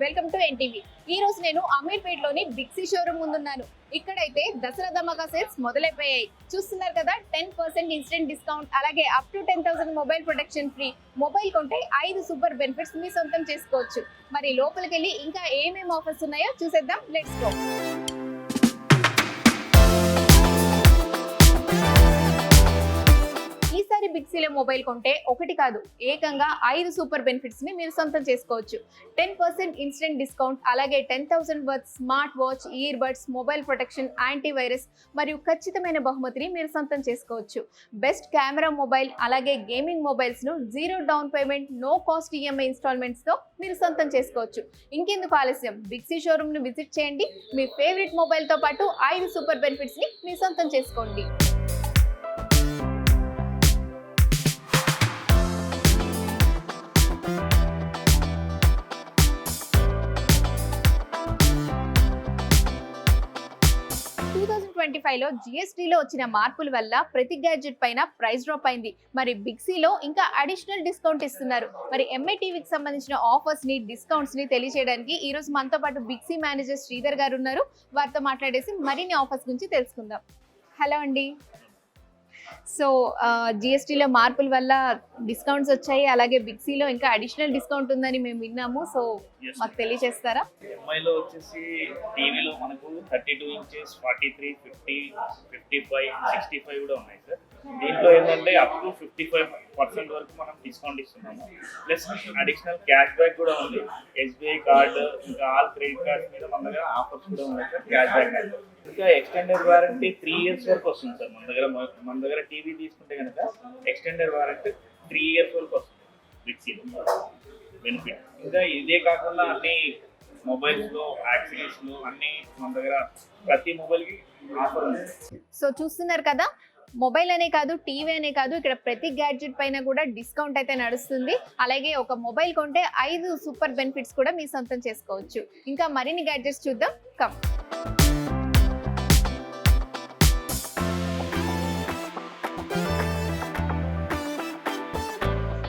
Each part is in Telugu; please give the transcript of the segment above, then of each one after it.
Welcome to NTV. ఈ రోజు నేను అమీర్పేటలోని బిగ్సీ షోరూమ్ ముందున్నాను. ఇక్కడైతే దసరా ధమాకా సేల్స్ మొదలైపోయాయి. చూస్తున్నారు కదా, 10% ఇన్స్టెంట్ డిస్కౌంట్, అలాగే up to 10,000 mobile protection free. Mobile కొంటే 5 సూపర్ బెనిఫిట్స్ మీ సొంతం చేసుకోవచ్చు. మరి లోపలికి వెళ్ళి ఇంకా ఏమేమి ఆఫర్స్ ఉన్నాయో చూసేద్దాం. Let's go. ఈసారి బిగ్సీలో మొబైల్ కొంటే ఒకటి కాదు, ఏకంగా 5 సూపర్ బెనిఫిట్స్ ని మీరు సొంతం చేసుకోవచ్చు. 10% ఇన్స్టెంట్ డిస్కౌంట్, అలాగే 10,000 worth smart watch, ear buds, mobile protection, antivirus మరియు ఖచ్చితమైన బహుమతిని మీరు సొంతం చేసుకోవచ్చు. బెస్ట్ కెమెరా మొబైల్, అలాగే గేమింగ్ మొబైల్స్ ను 0 down payment, no cost EMI installments తో మీరు సొంతం చేసుకోవచ్చు. ఇంకెందుకు ఆలస్యం, బిగ్సీ షోరూమ్ ను విజిట్ చేయండి. మీ ఫేవరెట్ మొబైల్ తో పాటు 5 సూపర్ బెనిఫిట్స్ ని మీ సొంతం చేసుకోండి. లో జిఎస్టీలో వచ్చిన మార్పుల వల్ల ప్రతి గ్యాడ్జెట్ పైన ప్రైస్ డ్రాప్ అయింది. మరి బిగ్సీలో ఇంకా అడిషనల్ డిస్కౌంట్ ఇస్తున్నారు. మరి ఎంఐ టీవీకి సంబంధించిన ఆఫర్స్ ని, డిస్కౌంట్స్ ని తెలియజేయడానికి ఈ రోజు మనతో పాటు బిగ్సీ మేనేజర్ శ్రీధర్ గారు ఉన్నారు. వారితో మాట్లాడేసి మరిన్ని ఆఫర్స్ గురించి తెలుసుకుందాం. హలో అండి. సో జిఎస్టీలో మార్పుల వల్ల డిస్కౌంట్స్ వచ్చాయి, అలాగే బిగ్సీలో ఇంకా అడిషనల్ డిస్కౌంట్ ఉందని మేము విన్నాము. సో మాకు తెలియజేస్తారా? ఎంఐలో వచ్చేసి టీవీలో మనకు 32 ఇంచెస్, 43, 50, 55, 65 కూడా ఉన్నాయి సార్. దీంట్లో ఏంటంటే అప్ టు 55% వరకు మనం డిస్కౌంట్ ఇస్తున్నాము. ప్లస్ అడిషనల్ క్యాష్ బ్యాక్ కూడా ఉంది. ఎస్బీఐ కార్డు, ఇంకా ఆల్ క్రెడిట్ కార్డ్స్ మీద మన దగ్గర ఆఫర్స్ కూడా ఉన్నాయి సార్. క్యాష్ బ్యాక్ ఇంకా ఎక్స్టెండెడ్ వారంటీ 3 ఇయర్స్ వరకు వస్తుంది సార్. మన దగ్గర టీవీ తీసుకుంటే కనుక ఎక్స్టెండెడ్ వారంటీ 3 ఇయర్స్ వరకు వస్తుంది బిగ్సీలో బెనిఫిట్. ఇంకా ఇదే కాకుండా అన్ని మొబైల్స్లో, యాక్సెసరీస్లో అన్ని మన దగ్గర ప్రతి మొబైల్కి ఆఫర్ ఉంది. సో చూస్తున్నారు కదా, మొబైల్ అనే కాదు, టీవీ అనే కాదు, ఇక్కడ ప్రతి గ్యాడ్జెట్ పైన కూడా డిస్కౌంట్ అయితే నడుస్తుంది. అలాగే ఒక మొబైల్ కొంటే 5 సూపర్ బెనిఫిట్స్ కూడా మీ సొంతం చేసుకోవచ్చు. ఇంకా మరిన్ని గ్యాడ్జెట్స్ చూద్దాం. కమ్.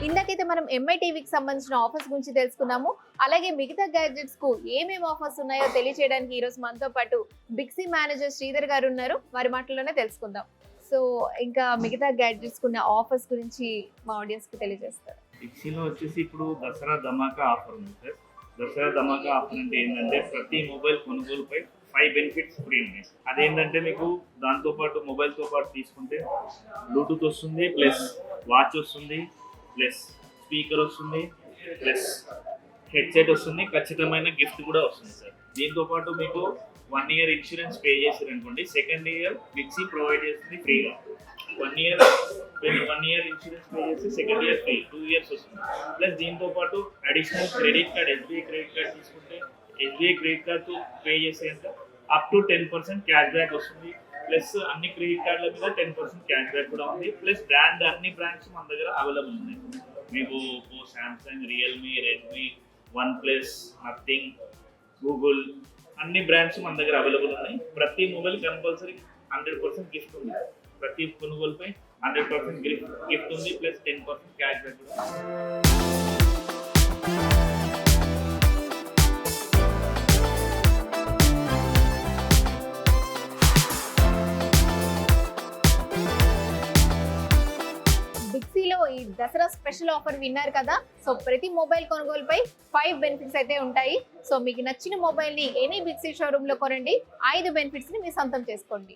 ఇందాకైతే మనం ఎంఐ టీవీకి సంబంధించిన ఆఫర్స్ గురించి తెలుసుకున్నాము. అలాగే మిగతా గ్యాడ్జెట్స్ కు ఏమేమి ఆఫర్స్ ఉన్నాయో తెలియజేయడానికి ఈ రోజు మనతో పాటు బిగ్సీ మేనేజర్ శ్రీధర్ గారు ఉన్నారు. వారి మాటల్లోనే తెలుసుకుందాం. సో ఇంకా మిగతా గ్యాడ్జెట్స్ కున్న ఆఫర్స్ గురించి మా ఆడియన్స్ కి తెలియజేస్తారు. బిగ్సీలో వచ్చేసి ఇప్పుడు దసరా ధమాకా ఆఫర్ ఉంది సార్. దసరా ధమాకా ఆఫర్ అంటే ఏంటంటే ప్రతి మొబైల్ కొనుగోలుపై 5 బెనిఫిట్స్ ఫ్రీ ఉన్నాయి. అదేంటంటే మీకు దాంతోపాటు మొబైల్తో పాటు తీసుకుంటే బ్లూటూత్ వస్తుంది, ప్లస్ వాచ్ వస్తుంది, ప్లస్ స్పీకర్ వస్తుంది, ప్లస్ హెడ్సెట్ వస్తుంది, ఖచ్చితమైన గిఫ్ట్ కూడా వస్తుంది సార్. దీంతో పాటు మీకు 1 ఇయర్ ఇన్సూరెన్స్ పే చేశారు అనుకోండి, సెకండ్ ఇయర్ బిగ్సీ ప్రొవైడ్ చేస్తుంది ఫ్రీగా. 1 ఇయర్ ఇన్సూరెన్స్ పే చేసి సెకండ్ ఇయర్ ఫ్రీ, 2 ఇయర్స్ వస్తుంది. ప్లస్ దీంతో పాటు additional credit card, SBI credit card తీసుకుంటే ఎస్బీఐ క్రెడిట్ కార్డ్తో పే చేసేంత అప్ టు 10% క్యాష్ బ్యాక్ వస్తుంది. ప్లస్ అన్ని క్రెడిట్ కార్డుల మీద 10% క్యాష్ బ్యాక్ కూడా ఉంది. ప్లస్ అన్ని బ్రాండ్స్ మన దగ్గర అవైలబుల్ ఉన్నాయి. మీకు Oppo, Samsung, Realme, Redmi, OnePlus, nothing, Google, అన్ని బ్రాండ్స్ మన దగ్గర అవైలబుల్ ఉన్నాయి. ప్రతి మొబైల్ కంపల్సరీ 100% గిఫ్ట్ ఉంది. ప్రతి కొనుగోలుపై 100% గిఫ్ట్ ఉంది, ప్లస్ 10% క్యాష్ బ్యాక్ కూడా ఉంది. బిగ్సీలో ఈ దసరా స్పెషల్ ఆఫర్ విన్నారు కదా. సో ప్రతి మొబైల్ కొనుగోలుపై 5 బెనిఫిట్స్ అయితే ఉంటాయి. సో మీకు నచ్చిన మొబైల్ ని ఎనీ బిగ్సీ షోరూమ్ లో కొనండి, 5 బెనిఫిట్స్ ని మీ సొంతం చేసుకోండి.